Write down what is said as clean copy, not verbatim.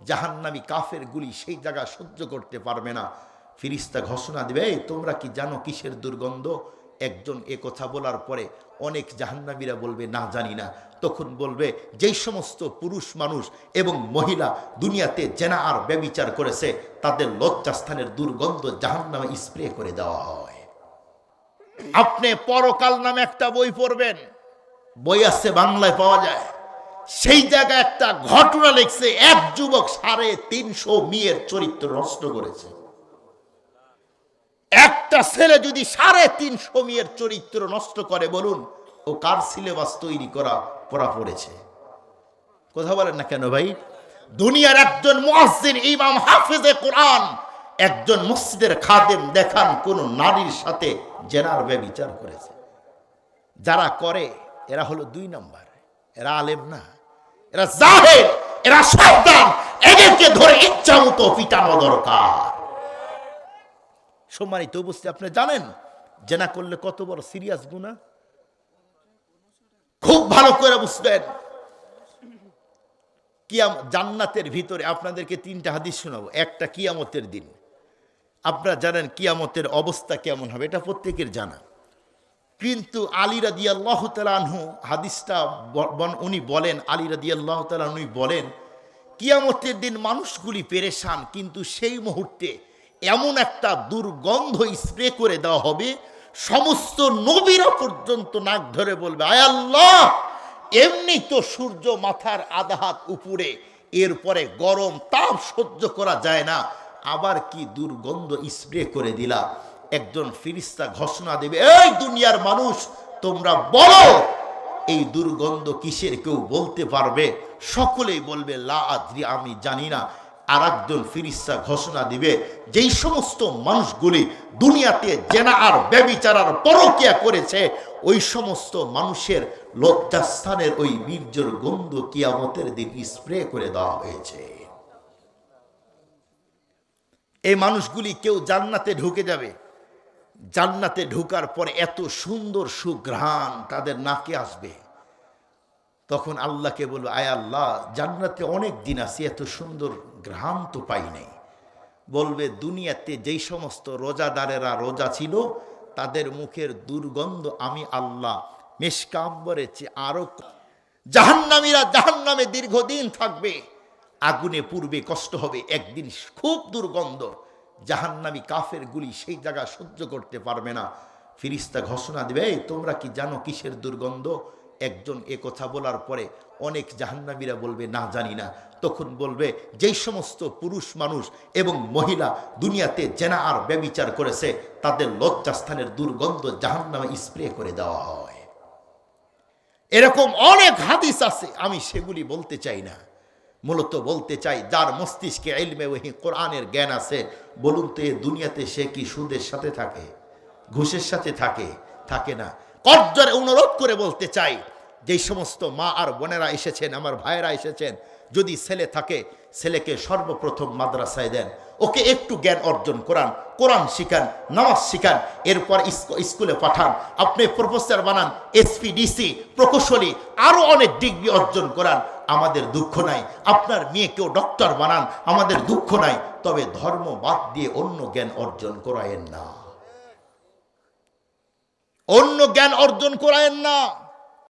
জাহান্নামী কাফের গুলি সেই জায়গা সহ্য করতে পারবে না। ফিরিস্তা ঘোষণা দিবে, এই তোমরা কি জানো কিসের দুর্গন্ধ? একজন এ কথা বলার পরে অনেক জাহান্নামীরা বলবে না জানি না। তখন বলবে, যেই সমস্ত পুরুষ মানুষ এবং মহিলা দুনিয়াতে জেনা আর ব্যভিচার করেছে তাদের লজ্জাস্থানের দুর্গন্ধ জাহান্নামে স্প্রে করে দেওয়া হয়। আপনি পরকাল নামে একটা বই পড়বেন, বই আছে বাংলায় পাওয়া যায়, সেই জায়গায় একটা ঘটনা লিখছে, এক যুবক 350 মেয়ের চরিত্র নষ্ট করেছে। একটা ছেলে যদি 350 মেয়ের চরিত্র নষ্ট করে, বলুন ও কার সিলেবাস তৈরি করা পড়া পড়েছে? কথা বলেন না কেন ভাই? দুনিয়ার একজন মুয়াজ্জিন, ইমাম, হাফেজে কোরআন, একজন মসজিদের খাদেম দেখান কোন নারীর সাথে জেনার ব্যভিচার করেছে। যারা করে এরা হলো 2 নাম্বার, এরা আলেম না, এরা জাহেল, এরা শয়তান। এদেরকে ধরে ইচ্ছা মতো পিটানো দরকার। সম্মানিত উপস্থিতি, আপনি জানেন জেনা করলে কত বড় সিরিয়াস গুনাহ? খুব ভালো করে বুঝবেন। জান্নাতের ভিতরে আপনাদেরকে 3টা হাদিস শোনাবো। একটা কিয়ামতের দিন, আপনারা জানেন কিয়ামতের অবস্থা কেমন হবে, এটা প্রত্যেকের জানা। কিন্তু আলী রাদিয়াল্লাহু তাআলা আনহু হাদিসটা উনি বলেন, আলী রাদিয়াল্লাহু তাআলা উনি বলেন, কিয়ামতের দিন মানুষগুলি পেরেশান, কিন্তু সেই মুহূর্তে এমন একটা দুর্গন্ধ স্প্রে করে দেওয়া হবে, সমস্ত নবীরা পর্যন্ত নাক ধরে বলবে, আয় আল্লাহ, এমনি তো সূর্য মাথার আধা হাত উপরে, এরপরে গরম তাপ সহ্য করা যায় না, আবার কি দুর্গন্ধ স্প্রে করে দিলা। একজন ফেরেশতা ঘোষণা দেবে, এই দুনিয়ার মানুষ তোমরা বলো এই দুর্গন্ধ কিসের? কেউ বলতে পারবে? সকলেই বলবে লা আদ্রি, আমি জানি না। আর একজন ফেরেশতা ঘোষণা দিবে, যেই সমস্ত মানুষগুলি দুনিয়াতে জেনা আর ব্যভিচার আর পরকিয়া করেছে, ওই সমস্ত মানুষের লজ্জাস্থানের ওই বীর্যের গন্ধ কিয়ামতের দিন স্প্রে করে দেওয়া হয়েছে। এই মানুষগুলি কেউ জান্নাতে ঢুকে যাবে, জান্নাতে ঢোকার পরে এত সুন্দর সুঘ্রাণ তাদের নাকে আসবে, তখন আল্লাহকে বলবে, আয় আল্লাহ, জান্নাতে অনেক দিন আছে, এত সুন্দর ঘ্রাণ তো পাই নাই। বলবে, দুনিয়াতে যেই সমস্ত রোজাদারেরা রোজা ছিল তাদের মুখের দুর্গন্ধ আমি আল্লাহ মেশকাম্বরের চেয়ে আরো। জাহান্নামীরা জাহান্নামে দীর্ঘদিন থাকবে, আগুনে পূর্বে কষ্ট হবে, একদিন খুব দুর্গন্ধ, জাহান্নামী কাফের গুলি সেই জায়গা সহ্য করতে পারবে না। ফেরেশতা ঘোষণা দিবে, এই তোমরা কি জানো কিসের দুর্গন্ধ? একজন এ কথা বলার পরে অনেক জাহান্নামীরা বলবে না জানি না। তখন বলবে, যেই সমস্ত পুরুষ মানুষ এবং মহিলা দুনিয়াতে জেনা আর ব্যভিচার করেছে তাদের লজ্জাস্থানের দুর্গন্ধ জাহান্নামে স্প্রে করে দেওয়া হয়। এরকম অনেক হাদিস আছে, আমি সেগুলি বলতে চাই না। মূলত বলতে চাই, যার মস্তিষ্কে ইলমে ওহী কোরআনের জ্ঞান আছে, বলুন তো এই দুনিয়াতে সে কি সুদের সাথে থাকে, ঘুষের সাথে থাকে? থাকে না। করজোরে অনুরোধ করে বলতে চাই, যেই সমস্ত মা আর বোনেরা এসেছেন, আমার ভাইয়েরা এসেছেন, যদি ছেলে থাকে ছেলেকে সর্বপ্রথম মাদ্রাসায় দেন, ওকে একটু জ্ঞান অর্জন করান, কোরআন শিখান, নামাজ শিখান, এরপর স্কুলে পাঠান। আপনি প্রফেসর বানান, এসপিডিসি, প্রকৌশলী, আরো অনেক ডিগ্রি অর্জন করান, আমাদের দুঃখ নাই। আপনার মেয়েকেও ডক্টর বানান, আমাদের দুঃখ নাই। তবে ধর্ম বাদ দিয়ে অন্য জ্ঞান অর্জন করায়েন না, অন্য জ্ঞান অর্জন করায়েন না।